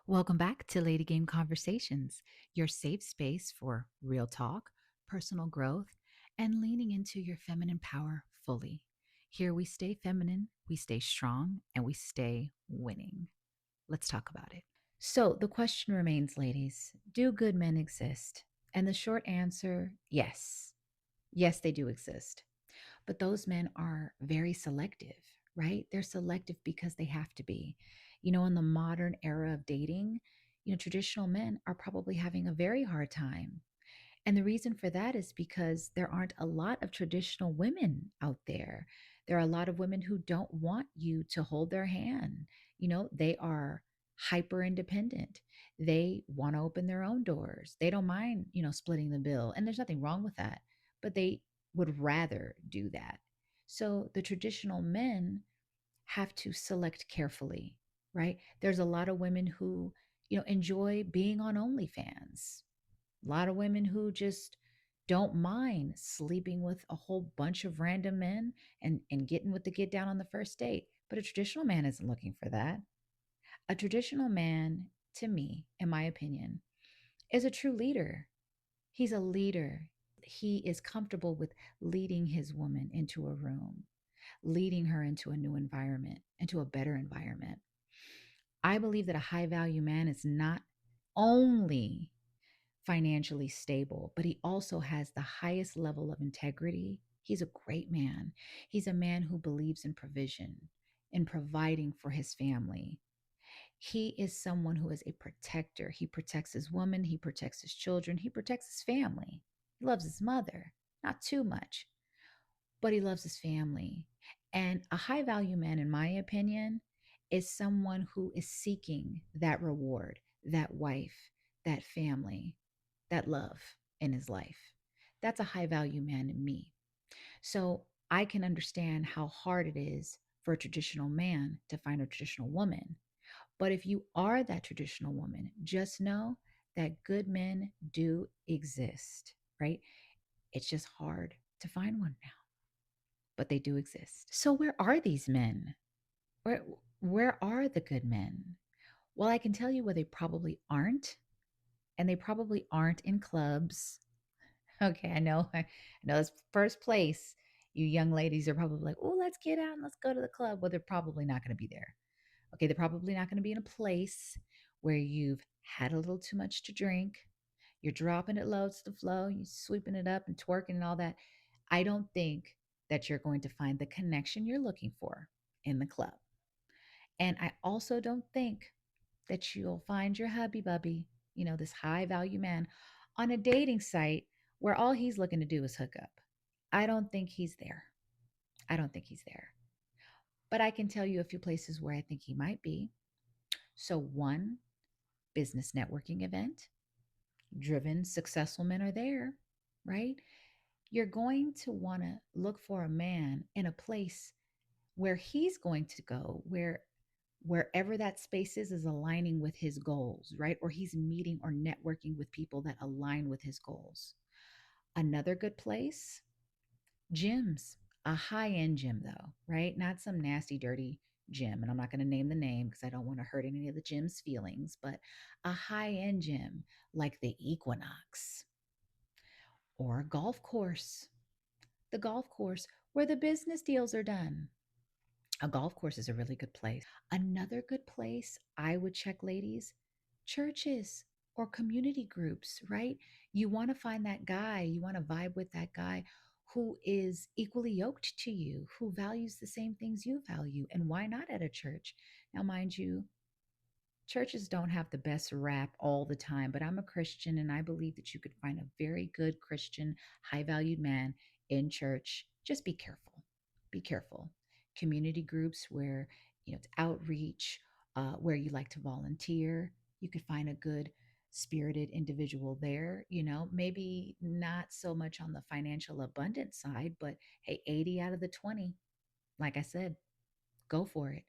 Welcome back to Lady Game Conversations, your safe space for real talk, personal growth, and leaning into your feminine power fully. Here we stay feminine, we stay strong, and we stay winning. Let's talk about it. So the question remains, ladies, do good men exist? And the short answer, yes. Yes, they do exist. But those men are very selective, right? They're selective because they have to be. In the modern era of dating, traditional men are probably having a very hard time. And the reason for that is because there aren't a lot of traditional women out there. There are a lot of women who don't want you to hold their hand. They are hyper independent. They want to open their own doors. They don't mind, splitting the bill. And there's nothing wrong with that, but they would rather do that. So the traditional men have to select carefully, right? There's a lot of women who, enjoy being on OnlyFans, a lot of women who just don't mind sleeping with a whole bunch of random men and getting with the get down on the first date. But a traditional man isn't looking for that. A traditional man, to me, in my opinion, is a true leader. He's a leader. He is comfortable with leading his woman into a room, leading her into a new environment, into a better environment. I believe that a high value man is not only financially stable, but he also has the highest level of integrity. He's a great man. He's a man who believes in provision, in providing for his family. He is someone who is a protector. He protects his woman, he protects his children, he protects his family. He loves his mother, not too much, but he loves his family. And a high value man, in my opinion, is someone who is seeking that reward, that wife, that family, that love in his life. That's a high value man in me. So I can understand how hard it is for a traditional man to find a traditional woman. But if you are that traditional woman, just know that good men do exist, right? It's just hard to find one now, but they do exist. So where are these men? Where where are the good men? Well, I can tell you where they probably aren't, and they probably aren't in clubs. Okay, I know it's first place. You young ladies are probably like, oh, let's get out and let's go to the club. Well, they're probably not going to be there. Okay, they're probably not going to be in a place where you've had a little too much to drink. You're dropping it low to the flow, you're sweeping it up and twerking and all that. I don't think that you're going to find the connection you're looking for in the club. And I also don't think that you'll find your hubby bubby, this high value man, on a dating site where all he's looking to do is hook up. I don't think he's there. I don't think he's there. But I can tell you a few places where I think he might be. So, one, business networking event. Driven, successful men are there, right? You're going to want to look for a man in a place where he's going to go, wherever that space is aligning with his goals, right? Or he's meeting or networking with people that align with his goals. Another good place, gyms, a high end gym, though, right? Not some nasty, dirty gym. And I'm not going to name the name because I don't want to hurt any of the gym's feelings, but a high end gym like the Equinox or a golf course, the golf course where the business deals are done. A golf course is a really good place. Another good place I would check, ladies, churches or community groups, right? You want to find that guy, you want to vibe with that guy who is equally yoked to you, who values the same things you value. And why not at a church? Now, mind you, churches don't have the best rap all the time, but I'm a Christian and I believe that you could find a very good Christian, high valued man in church. Just be careful. Be careful. Community groups where, it's outreach, where you like to volunteer, you could find a good spirited individual there, maybe not so much on the financial abundance side, but hey, 80 out of the 20, like I said, go for it.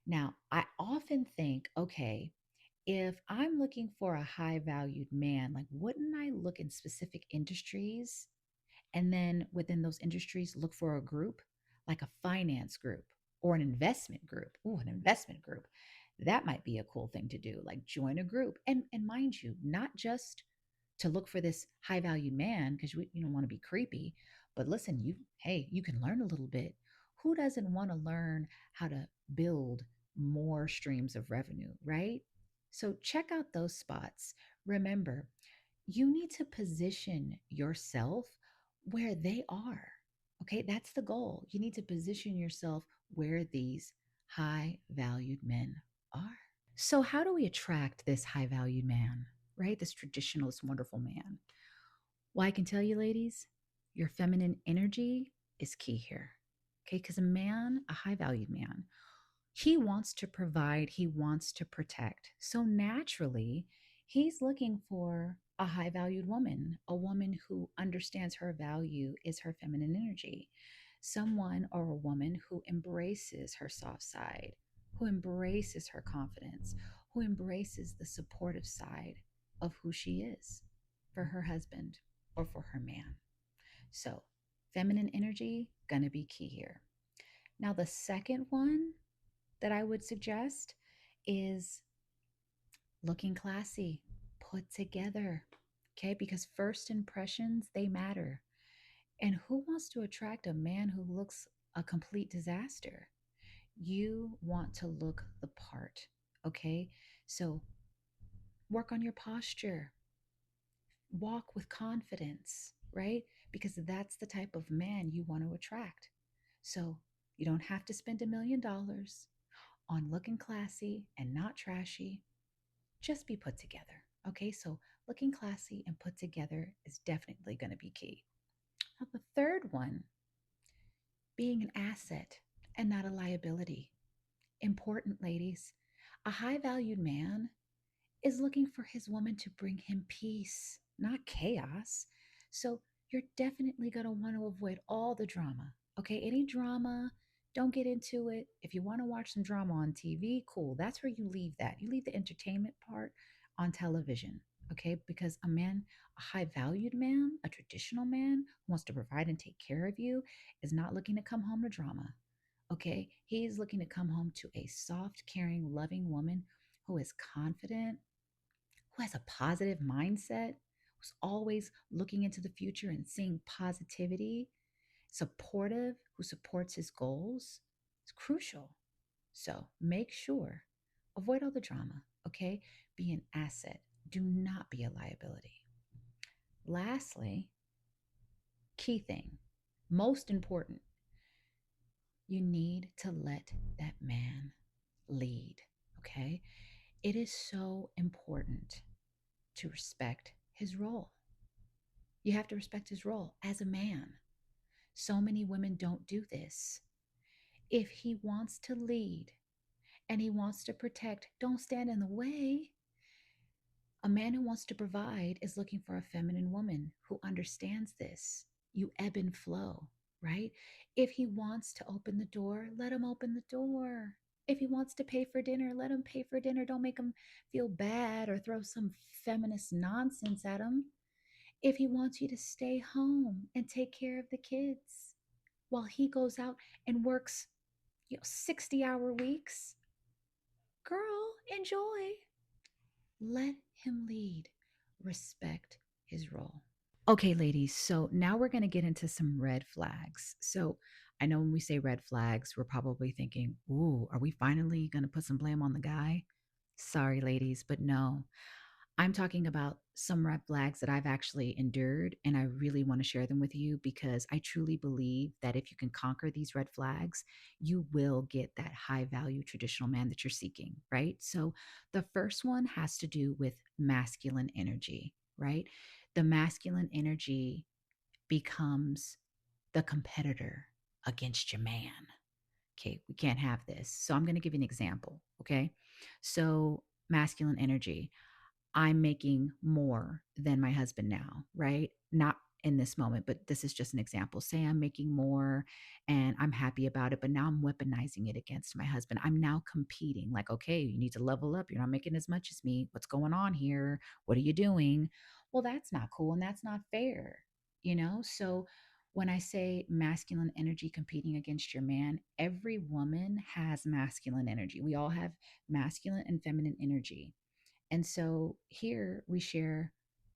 Now, I often think, okay, if I'm looking for a high valued man, like wouldn't I look in specific industries and then within those industries look for a group like a finance group or an investment group? Ooh, an investment group. That might be a cool thing to do, like join a group. And mind you, not just to look for this high valued man because you don't want to be creepy, but listen, you can learn a little bit. Who doesn't want to learn how to build more streams of revenue, right? So check out those spots. Remember, you need to position yourself where they are. Okay, that's the goal. You need to position yourself where these high valued men are. So, how do we attract this high valued man, right? This traditionalist, wonderful man? Well, I can tell you, ladies, your feminine energy is key here. Okay, because a man, a high valued man, he wants to provide, he wants to protect. So naturally, he's looking for a high valued woman, a woman who understands her value is her feminine energy, someone or a woman who embraces her soft side, who embraces her confidence, who embraces the supportive side of who she is for her husband or for her man. So, feminine energy gonna be key here. Now, the second one that I would suggest is looking classy, put together. Okay, because first impressions, they matter. And who wants to attract a man who looks a complete disaster? You want to look the part. Okay, so work on your posture, walk with confidence, right? Because that's the type of man you want to attract. So you don't have to spend $1 million on looking classy and not trashy. Just be put together. Okay, so looking classy and put together is definitely going to be key. Now, the third one, being an asset and not a liability. Important, ladies. A high valued man is looking for his woman to bring him peace, not chaos. So you're definitely going to want to avoid all the drama. Okay, any drama, don't get into it. If you want to watch some drama on TV, cool. That's where you leave that. You leave the entertainment part on television. Okay, because a man, a high valued man, a traditional man who wants to provide and take care of you is not looking to come home to drama. Okay, he's looking to come home to a soft, caring, loving woman who is confident, who has a positive mindset, who's always looking into the future and seeing positivity, supportive, who supports his goals. It's crucial. So make sure, avoid all the drama, okay? Be an asset. Do not be a liability. Lastly, key thing, most important, you need to let that man lead, okay? It is so important to respect his role. You have to respect his role as a man. So many women don't do this. If he wants to lead and he wants to protect, don't stand in the way. A man who wants to provide is looking for a feminine woman who understands this. You ebb and flow, right? If he wants to open the door, let him open the door. If he wants to pay for dinner, let him pay for dinner. Don't make him feel bad or throw some feminist nonsense at him. If he wants you to stay home and take care of the kids while he goes out and works, 60-hour weeks, girl, enjoy. Let him lead. Respect his role. Okay, ladies, so now we're going to get into some red flags. So I know when we say red flags, we're probably thinking, ooh, are we finally going to put some blame on the guy? Sorry, ladies, but no. I'm talking about some red flags that I've actually endured, and I really want to share them with you because I truly believe that if you can conquer these red flags, you will get that high value traditional man that you're seeking, right? So the first one has to do with masculine energy, right? The masculine energy becomes the competitor against your man. Okay, we can't have this. So I'm going to give you an example, okay? So masculine energy, I'm making more than my husband now, right? Not in this moment, but this is just an example. Say I'm making more and I'm happy about it, but now I'm weaponizing it against my husband. I'm now competing, like, okay, you need to level up. You're not making as much as me. What's going on here? What are you doing? Well, that's not cool and that's not fair, you know? So When I say masculine energy competing against your man, every woman has masculine energy. We all have masculine and feminine energy. And so here we share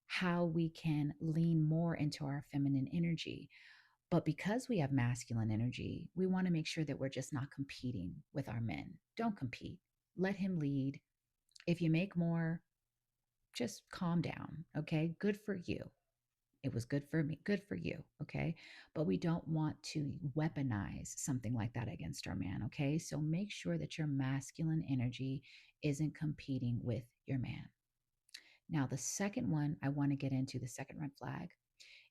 how we can lean more into our feminine energy. But because we have masculine energy, we want to make sure that we're just not competing with our men. Don't compete. Let him lead. If you make more, just calm down. Okay. Good for you. It was good for me, good for you. Okay. But we don't want to weaponize something like that against our man. Okay. So make sure that your masculine energy isn't competing with your man. Now, the second one I want to get into, the second red flag,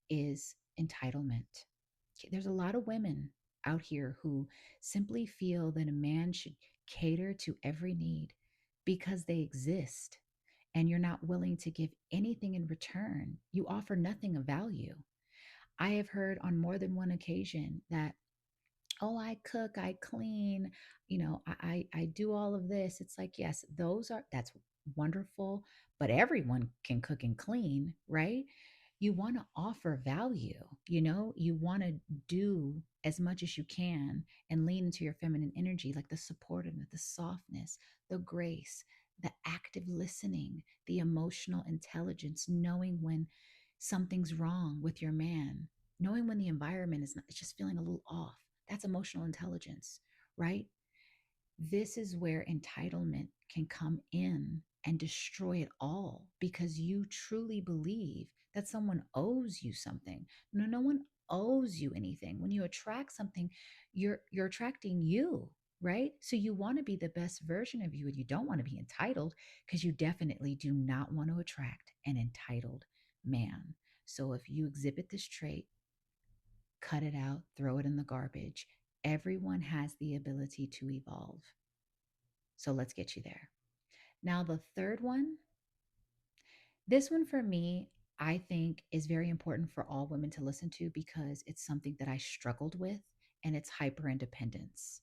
is entitlement. Okay, there's a lot of women out here who simply feel that a man should cater to every need because they exist and you're not willing to give anything in return. You offer nothing of value. I have heard on more than one occasion that, oh, I cook, I clean, I do all of this. It's like, yes, that's wonderful, but everyone can cook and clean, right? You want to offer value, you want to do as much as you can and lean into your feminine energy, like the supportiveness, the softness, the grace, the active listening, the emotional intelligence, knowing when something's wrong with your man, knowing when the environment is not, it's just feeling a little off. That's emotional intelligence, right? This is where entitlement can come in and destroy it all because you truly believe that someone owes you something. No, no one owes you anything. When you attract something, you're attracting you, right? So you want to be the best version of you and you don't want to be entitled because you definitely do not want to attract an entitled man. So if you exhibit this trait, cut it out, throw it in the garbage. Everyone has the ability to evolve. So let's get you there. Now, the third one, this one for me, I think is very important for all women to listen to because it's something that I struggled with, and it's hyper independence.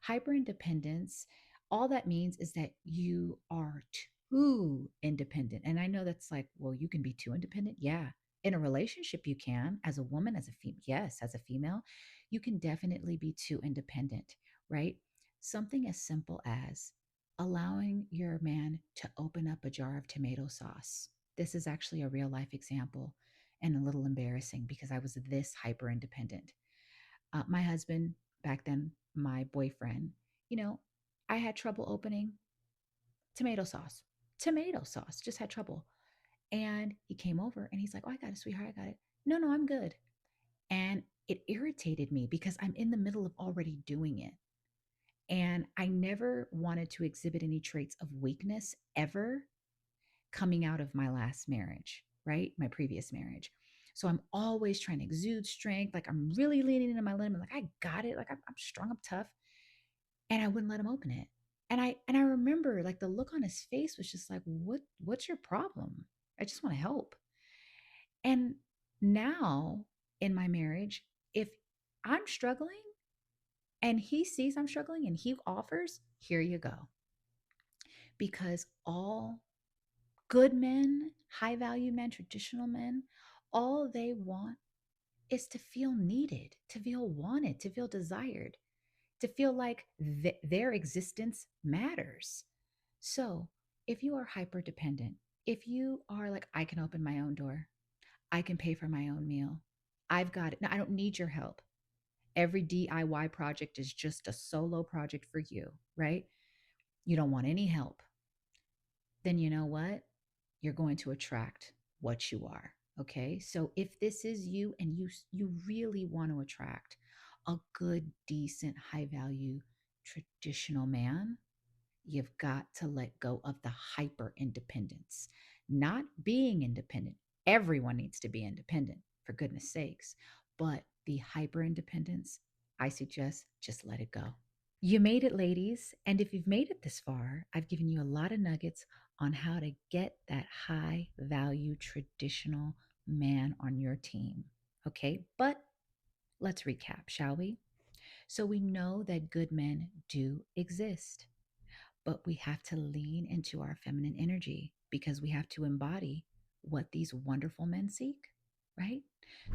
Hyper independence, all that means is that you are too independent. And I know that's like, well, you can be too independent. Yeah. In a relationship, you can, as a woman, as a female, yes, as a female, you can definitely be too independent, right? Something as simple as allowing your man to open up a jar of tomato sauce. This is actually a real life example and a little embarrassing because I was this hyper independent. My husband, back then, my boyfriend, you know, I had trouble opening tomato sauce. Tomato sauce, just had trouble. And he came over and he's like, oh, I got it, sweetheart. I got it. No, no, I'm good. And it irritated me because I'm in the middle of already doing it. And I never wanted to exhibit any traits of weakness ever coming out of my last marriage, right? My previous marriage. So I'm always trying to exude strength. Like I'm really leaning into my limit. Like I got it. Like I'm strong, I'm tough. And I wouldn't let him open it. And I remember like the look on his face was just like, what's your problem? I just want to help. And now in my marriage, if I'm struggling and he sees I'm struggling and he offers, here you go. Because all good men, high value men, traditional men, all they want is to feel needed, to feel wanted, to feel desired, to feel like their existence matters. So if you are hyper dependent, if you are like, I can open my own door, I can pay for my own meal, I've got it. No, I don't need your help. Every DIY project is just a solo project for you, right? You don't want any help. Then you know what? You're going to attract what you are. Okay. So if this is you and you really want to attract a good, decent, high value, traditional man, you've got to let go of the hyper independence, not being independent. Everyone needs to be independent, for goodness sakes. But the hyper independence, I suggest just let it go. You made it, ladies. And if you've made it this far, I've given you a lot of nuggets on how to get that high value traditional man on your team. Okay. But let's recap, shall we? So we know that good men do exist, but we have to lean into our feminine energy because we have to embody what these wonderful men seek, right?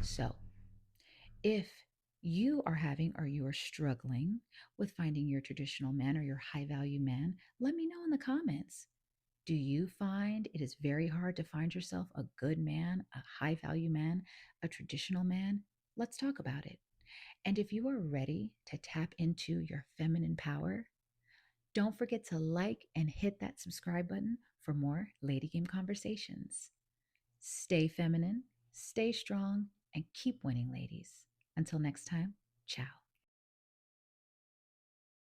So If you are having or you are struggling with finding your traditional man or your high value man, let me know in the comments. Do you find it is very hard to find yourself a good man, a high value man, a traditional man? Let's talk about it. And if you are ready to tap into your feminine power, don't forget to like and hit that subscribe button for more Lady Game conversations. Stay feminine, stay strong, and keep winning, ladies. Until next time, ciao.